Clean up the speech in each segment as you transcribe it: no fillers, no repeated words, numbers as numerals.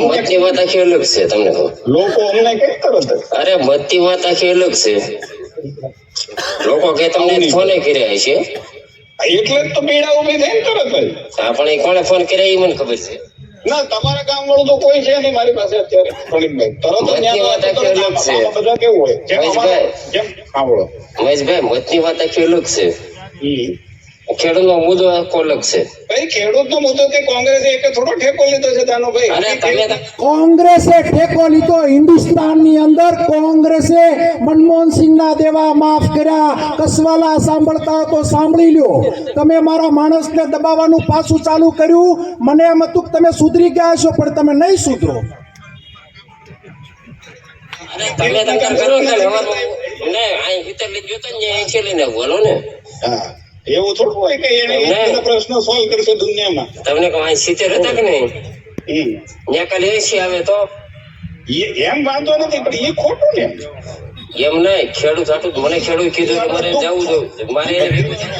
મતની વાત આખી અલગ છે. તમને લોકો અમને અરે મતની વાત આખી અલગ છે. લોકો કે તમને ફોને કર્યા છે એટલે જ તો પીડા ઉભી થઈ તરત જ. હા, પણ એ કોણે ફોન કર્યા એ મને ખબર છે. ના, તમારા ગામ વાળું તો કોઈ છે નહીં મારી પાસે અત્યારે. પ્રણીતભાઈ તરત જ વાત આખી અલગ છે. બધા કેવું હોય જેમ સાંભળો મહેશભાઈ, મતની વાત આખી અલગ છે. ખેડૂતનો મુદ્દો આખો અલગ છે. ભાઈ, ખેડૂતનો મુદ્દો કે કોંગ્રેસે એક થોડો ઠેકો લીધો છે તાનો ભાઈ. અને તમે કોંગ્રેસે ઠેકો લીધો. હિન્દુસ્તાનની અંદર કોંગ્રેસે મનમોહનસિંહના દેવા માફ કર્યા. કસવાલા સાંભળતા હો તો સાંભળી લ્યો. તમે મારા માણસને દબાવવાનું પાછું ચાલુ કર્યું. મને એમ હતું કે તમે સુધરી ગયા છો, પણ તમે નહીં સુધરો. તમે તંત્ર કરો ને ને આ હિતર લીધો તો ને એ છેલીને બોલો ને. હા, એવું થોડું હોય કે એને પ્રશ્ન સોલ્વ કરશે દુનિયામાં. તમને કહું આ 70 હતા કે નહીં, ત્યાં કાલે 80 આવે તો એમ વાંધો નથી, પણ એ ખોટું ને. એમ નહીં, ખેડૂત હાટું મને ખેડૂત કીધું કે મારે જવું જોઈએ, મારે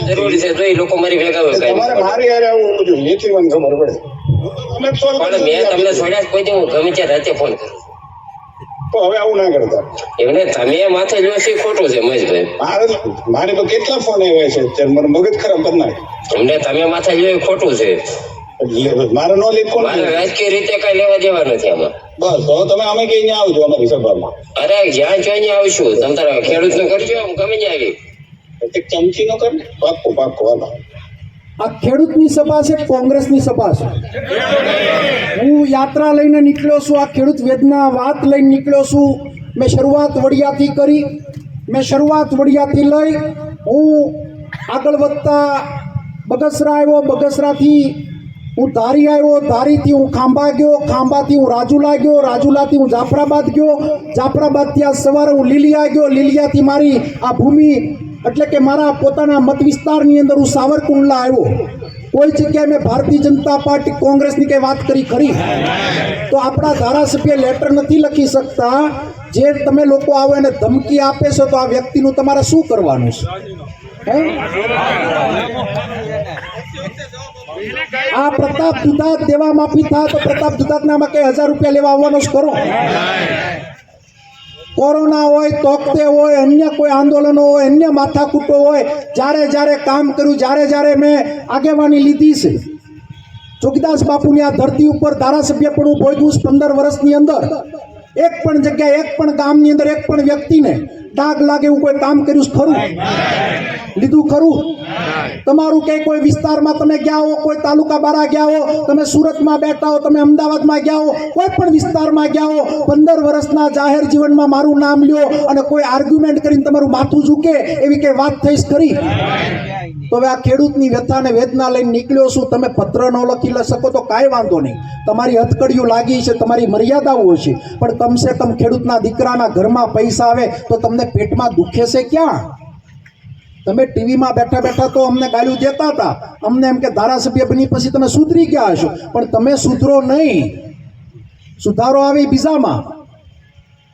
જરૂરી છે તો એ લોકો મારી ભેગા હોય. મારે યાર આવું જોઈએ એથી મને ખબર પડે. પણ મેં તમને છોડ્યા કોઈ દી હું ગમે ત્યાં રાતે ફોન કરું. તો હવે આવું ના કરતા. એમને તમે માથે જો છે ખોટું છે મહેશભાઈ. મારે તો કેટલા ફોન આવ્યા છે, મને મગજ ખરાબ કરી નાખે. એમને તમે માથે જો ખોટું છે. મારે નો લીધો, મારે રાજકીય રીતે કઈ લેવા દેવા નથી આમાં. બસ તો તમે અમે કઈ ત્યાં આવજો અમારી સભામાં. અરે જ્યાં જોઈને આવશું. તમે તારા ખેડૂત નું કરજો, હું ગમે ત્યાં આવી. એક ચમચી નો કર ને. પાક્કો પાક્કો. હાલો, આ ખેડૂતની સભા છે, કોંગ્રેસની સભા છે. હું યાત્રા લઈને નીકળ્યો છું. આ ખેડૂત વેદના વાત લઈને નીકળ્યો છું. મેં શરૂઆત વડિયાથી કરી. વડિયાથી લઈ હું આગળ વધતા બગસરા આવ્યો. બગસરાથી હું ધારી આવ્યો. ધારીથી હું ખાંભા ગયો. ખાંભાથી હું રાજુલા ગયો. રાજુલાથી હું જાફરાબાદ ગયો. જાફરાબાદથી આ સવારે હું લીલિયા ગયો. લીલિયાથી મારી આ ભૂમિ એટલે કે મારા પોતાના મત વિસ્તારની અંદર હું સાવરકુંડલા આવ્યો. કોઈ જગ્યાએ મેં ભારતીય જનતા પાર્ટી કોંગ્રેસની કઈ વાત કરી ખરી? તો આપણા ધારાસભ્ય લેટર નથી લખી શકતા. જે તમે લોકો આવો એને ધમકી આપે છો, તો આ વ્યક્તિનું તમારે શું કરવાનું છે? આ પ્રતાપ દુધાત દેવા માફી થાય તો પ્રતાપ દુધાતનામાં કઈ 1000 રૂપિયા લેવા આવવાનો જ કરો. કોરોના હોય, તોકતે હોય, અન્ય કોઈ આંદોલનો હોય, અન્ય માથાકૂટો હોય, જ્યારે કામ કર્યું, જ્યારે મેં આગેવાની લીધી છે. જોગીદાસ બાપુની આ ધરતી ઉપર ધારાસભ્ય પણ હું ભોગવું 15 વર્ષની અંદર. એક પણ જગ્યાએ, એક પણ ગામની અંદર, એક પણ વ્યક્તિને ડાઘ લાગે એવું કોઈ કામ કર્યું ખરું? લીધું ખરું? તમારું કે કોઈ વિસ્તારમાં તમે ગયા હો, કોઈ તાલુકા બારા ગયા હો, તમે સુરતમાં બેઠા હો, તમે અમદાવાદમાં ગયા હો, કોઈ પણ વિસ્તારમાં ગયા હો, 15 વર્ષના જાહેર જીવનમાં મારું નામ લ્યો અને કોઈ આર્ગ્યુમેન્ટ કરીને તમારું માથું ઝૂકે એવી કઈ વાત થઈશ ખરી? તો હવે આ ખેડૂતની વ્યથાને વેદના લઈને નીકળ્યો છું. તમે પત્ર ન લખી શકો તો કાંઈ વાંધો નહીં. તમારી હથકડીઓ લાગી છે, તમારી મર્યાદાઓ છે, પણ કમસે કમ ખેડૂતના દીકરાના ઘરમાં પૈસા આવે તો તમને પેટમાં દુખે છે ક્યાં? તમે ટીવીમાં બેઠા તો અમને ગાળ્યું દેતા હતા. અમને એમ કે ધારાસભ્ય બની પછી તમે સુધરી ગયા હશો, પણ તમે સુધરો નહીં. સુધારો આવે બીજામાં.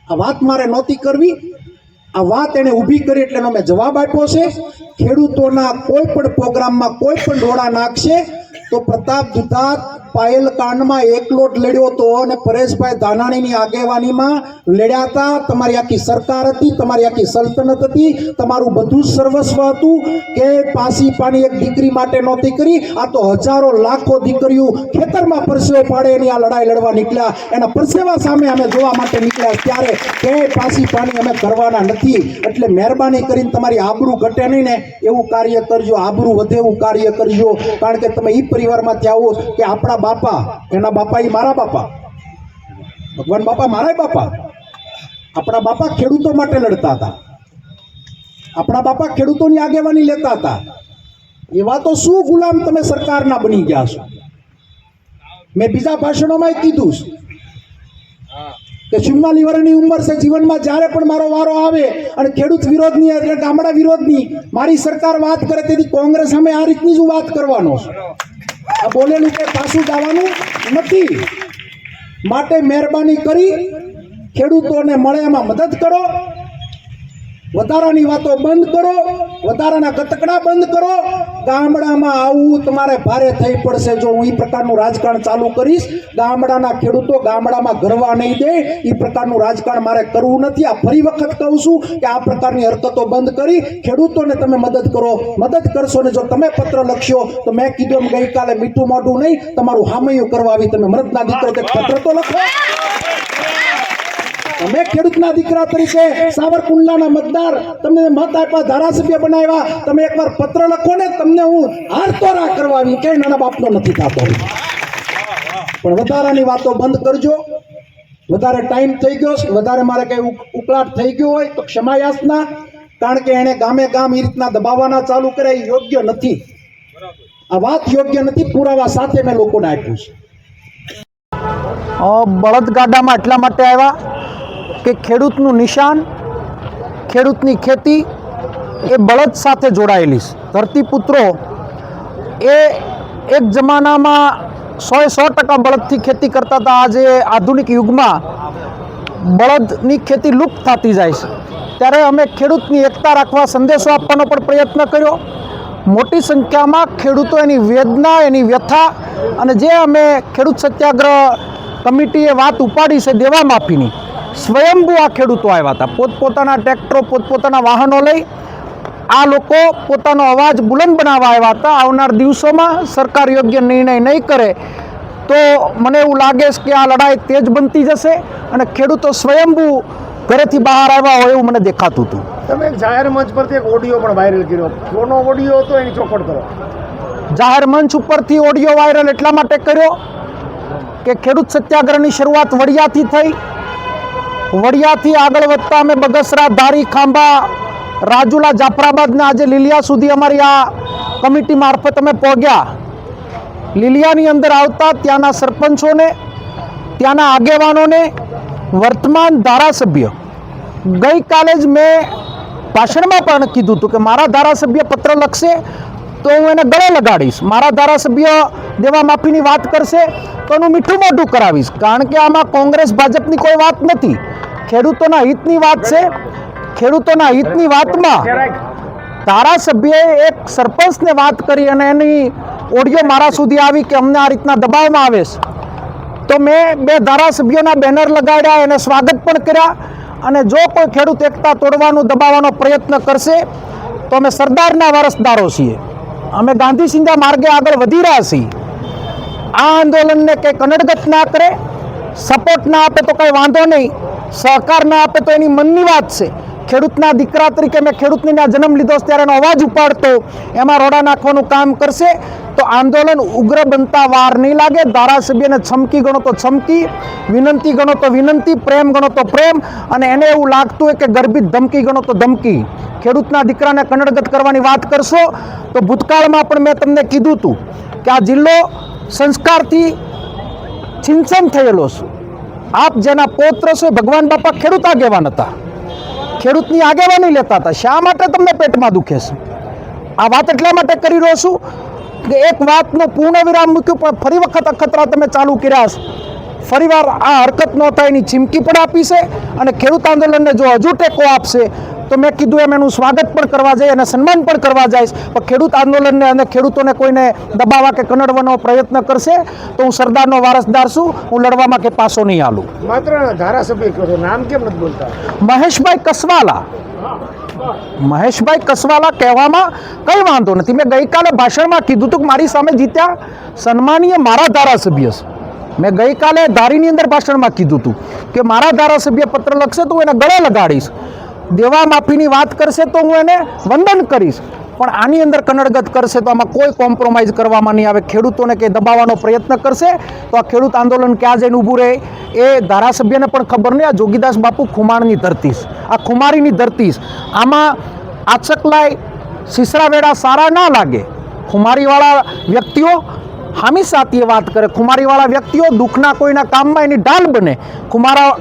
આ વાત મારે નહોતી કરવી. આ વાત એને ઊભી કરી એટલે મેં જવાબ આપ્યો છે. ખેડૂતોના કોઈ પણ પ્રોગ્રામમાં કોઈ પણ ડોળા નાખશે તો પ્રતાપ દુધાત પાયલ કાંડમાં એકલો જ લડ્યો હતો અને પરેશભાઈ ધાનાણીની આગેવાનીમાં લડ્યા હતા. તમારી આખી સરકાર હતી, તમારી આખી સલ્તનત હતી, તમારું બધું જ સર્વસ્વ હતું કે પાસી પાણી એક દીકરી માટે નહોતી કરી. આ તો હજારો લાખો દીકરીઓ ખેતરમાં પરસેવો પાડે એની આ લડાઈ લડવા નીકળ્યા. એના પરસેવા સામે અમે જોવા માટે નીકળ્યા. ત્યારે કે પાસી પાણી અમે કરવાના નથી. એટલે મહેરબાની કરીને તમારી આબરૂ ઘટે નહીં ને એવું કાર્ય કરજો, આબરૂ વધે એવું કાર્ય કરજો. કારણ કે તમે એ પરિવારમાંથી આવો કે આપણા બાપા, એના બાપા એ મારા બાપા, ભગવાન બાપા મારા બાપા. આપણા બાપા ખેડૂતો માટે લડતા હતા. આપણા બાપા ખેડૂતોની આગેવાની લેતા હતા. એવા તો શું ગુલામ તમે સરકારના બની ગયા છો? મેં બીજા ભાષણોમાં કીધું કે 44 વર્ષની ઉંમર છે. જીવનમાં જ્યારે પણ મારો વારો આવે અને ખેડૂત વિરોધની એટલે ગામડા વિરોધની મારી સરકાર વાત કરે તેથી કોંગ્રેસ સામે આ રીતની જ વાત કરવાનો છે. આ બોલેલું કે પાછું જવાનું નથી. માટે મહેરબાની કરી ખેડૂતોને મળે એમાં મદદ કરો. વધારાની વાતો બંધ કરો, વધારાના ગતકડા બંધ કરો. ગામડામાં આવવું તમારે ભારે થઈ પડશે જો હું એ પ્રકારનું રાજકારણ ચાલુ કરીશ. ગામડાના ખેડૂતો ગામડામાં ગરવા નહીં દે એ પ્રકારનું રાજકારણ મારે કરવું નથી. આ ફરી વખત કહું છું કે આ પ્રકારની હરકતો બંધ કરી ખેડૂતોને તમે મદદ કરો. મદદ કરશો ને જો તમે પત્ર લખશો તો મેં કીધું એમ ગઈકાલે મીઠું મોઢું નહીં, તમારું હામૈયું કરવા આવી તમે મરદના દીકરો તે પત્ર તો લખો. તમે ખેડૂતના દીકરા તરીકે સાવરકુંડલાના મતદાર, તમને મત આપ્યા, ધારાસભ્ય બનાવ્યા, તમે એકવાર પત્ર લખો ને તમને હું હારતોરા કરવા આવી કઈ નાના બાપનો નથી થતો. પણ વધારાની વાતો બંધ કરજો. વધારે ટાઈમ થઈ ગયો, વધારે મારે કઈ ઉકળાટ થઈ ગયો હોય તો ક્ષમા યાચના. કારણ કે એને ગામે ગામ એ રીતના દબાવવાના ચાલુ કરે એ યોગ્ય નથી. આ વાત યોગ્ય નથી. પુરાવા સાથે મેં લોકોને આપ્યું છે. બળદગાડામાં એટલા માટે આવ્યા કે ખેડૂતનું નિશાન, ખેડૂતની ખેતી એ બળદ સાથે જોડાયેલી છે. ધરતીપુત્રો એ એક જમાનામાં 100% બળદથી ખેતી કરતા હતા. આજે આધુનિક યુગમાં બળદની ખેતી લુપ્ત થતી જાય છે. ત્યારે અમે ખેડૂતની એકતા રાખવા સંદેશો આપવાનો પણ પ્રયત્ન કર્યો. મોટી સંખ્યામાં ખેડૂતો એની વેદના, એની વ્યથા અને જે અમે ખેડૂત સત્યાગ્રહ કમિટીએ વાત ઉપાડી છે દેવા માફીની, સ્વયંભૂ આ ખેડૂતો આવ્યા હતા. પોતપોતાના ટ્રેક્ટરો, પોતપોતાના વાહનો લઈ આ લોકો પોતાનો અવાજ બુલંદ બનાવવા આવ્યા હતા. આવનાર દિવસોમાં સરકાર યોગ્ય નિર્ણય નહીં કરે તો મને એવું લાગે છે કે આ લડાઈ તેજ બનતી જશે અને ખેડૂતો સ્વયંભૂ ઘરેથી બહાર આવ્યા હોય એવું મને દેખાતું હતું. તમે એક જાહેર મંચ પરથી એક ઓડિયો પણ વાયરલ કર્યો. કોનો ઓડિયો હતો એની ચોખવટ કરો. જાહેર મંચ ઉપરથી ઓડિયો વાયરલ એટલા માટે કર્યો કે ખેડૂત સત્યાગ્રહની શરૂઆત વડિયાથી થઈ. વડિયાથી આગળ વધતા અમે બગસરા, ધારી, ખાંભા, રાજુલા, જાફરાબાદને આજે લીલિયા સુધી અમારી આ કમિટી મારફત અમે પહોંચ્યા. લીલિયાની અંદર આવતા ત્યાંના સરપંચોને, ત્યાંના આગેવાનોને, વર્તમાન ધારાસભ્ય, ગઈકાલે જ મેં ભાષણમાં પણ કીધું હતું કે મારા ધારાસભ્ય પત્ર લખશે તો હું એને ગળે લગાડીશ. મારા ધારાસભ્ય દેવા માફીની વાત કરશે તો એનું મીઠું મોઢું કરાવીશ. કારણ કે આમાં કોંગ્રેસ ભાજપની કોઈ વાત નથી, ખેડૂતોના હિતની વાત છે. ખેડૂતોના હિતની વાતમાં ધારાસભ્યએ એક સરપંચને વાત કરી અને એની ઓડિયો મારા સુધી આવી કે અમને આ રીતના દબાવવામાં આવે છે. તો મેં 2 ધારાસભ્યોના બેનર લગાડ્યા, એને સ્વાગત પણ કર્યા. અને જો કોઈ ખેડૂત એકતા તોડવાનું, દબાવવાનો પ્રયત્ન કરશે તો અમે સરદારના વારસદારો છીએ. અમે ગાંધી સિંધા માર્ગે આગળ વધી રહ્યા છીએ. આ આંદોલનને કંઈ કનડગત ના કરે, સપોર્ટ ના આપે તો કંઈ વાંધો નહીં, સહકાર ના આપે તો એની મનની વાત છે. ખેડૂતના દીકરા તરીકે મેં ખેડૂતને જન્મ લીધો ત્યારે એનો અવાજ ઉપાડતો, એમાં રોડા નાખવાનું કામ કરશે તો આંદોલન ઉગ્ર બનતા વાર નહીં લાગે. ધારાસભ્યને છમકી ગણો તો છમકી, વિનંતી ગણો તો વિનંતી, પ્રેમ ગણો તો પ્રેમ, અને એને એવું લાગતું હોય કે ગર્ભિત ધમકી ગણો તો ધમકી. ખેડૂતના દીકરાને કનડગત કરવાની વાત કરશો તો ભૂતકાળમાં પણ મેં તમને કીધું હતું કે આ જિલ્લો સંસ્કારથી છિંચન થયેલો છે. આપ જેના પૌત્ર છો ભગવાન બાપા ખેડૂત આગેવાન હતા, ખેડૂતની આગેવાની લેતા હતા. શા માટે તમને પેટમાં દુખે છે? આ વાત એટલા માટે કરી રહ્યો છું કે એક વાતનું પૂર્ણ વિરામ મૂક્યું પણ ફરી વખત અખતરા તમે ચાલુ કર્યા છે. ફરીવાર આ હરકત ન થાય એની ચીમકી પણ આપી છે અને ખેડૂત આંદોલનને જો હજુ ટેકો આપશે તો મેં કીધું એમ એનું સ્વાગત પણ કરવા જાય અને સન્માન પણ કરવા જઈશ. પણ ખેડૂત આંદોલનને અને ખેડૂતોને કોઈને દબાવવા કે કનડવાનો પ્રયત્ન કરશે તો હું સરદારનો વારસદાર છું, હું લડવામાં કે પાછો નહીં હાલું. માત્ર ધારાસભ્ય કહો છો, નામ કેમ નથી બોલતા? મહેશભાઈ કસવાલા. મહેશભાઈ કસવાલા કહેવામાં કંઈ વાંધો નથી. મેં ગઈકાલે ભાષણમાં કીધું હતું કે મારી સામે જીત્યા સન્માનીય મારા ધારાસભ્ય છે. મેં ગઈકાલે ધારીની અંદર ભાષણમાં કીધું હતું કે મારા ધારાસભ્ય પત્ર લખશે તો હું એને ગળે લગાડીશ, દેવા માફીની વાત કરશે તો હું એને વંદન કરીશ. પણ આની અંદર કનડગત કરશે તો આમાં કોઈ કોમ્પ્રોમાઇઝ કરવામાં નહીં આવે. ખેડૂતોને કંઈ દબાવવાનો પ્રયત્ન કરશે તો આ ખેડૂત આંદોલન ક્યાં જઈને ઊભું રહે એ ધારાસભ્યને પણ ખબર નહીં. આ જોગીદાસ બાપુ ખુમાણની ધરતી છે, આ ખુમારીની ધરતી છે. આમાં આચકલાય સિસરાવેડા સારા ના લાગે. ખુમારીવાળા વ્યક્તિઓ હામી સાથીએ વાત કરે, ખુમારીવાળા વ્યક્તિઓ દુઃખના કોઈના કામમાં એની ઢાલ બને.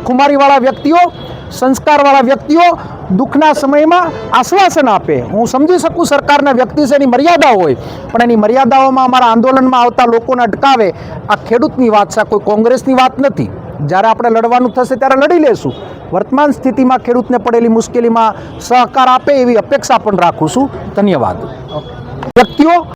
ખુમારીવાળા વ્યક્તિઓ, સંસ્કારવાળા વ્યક્તિઓ દુઃખના સમયમાં આશ્વાસન આપે. હું સમજી શકું સરકારના વ્યક્તિ છે, એની મર્યાદાઓ હોય, પણ એની મર્યાદાઓમાં અમારા આંદોલનમાં આવતા લોકોને અટકાવે. આ ખેડૂતની વાત છે, કોઈ કોંગ્રેસની વાત નથી. જ્યારે આપણે લડવાનું થશે ત્યારે લડી લેશું. વર્તમાન સ્થિતિમાં ખેડૂતને પડેલી મુશ્કેલીમાં સહકાર આપે એવી અપેક્ષા પણ રાખું છું. ધન્યવાદ. વ્યક્તિઓ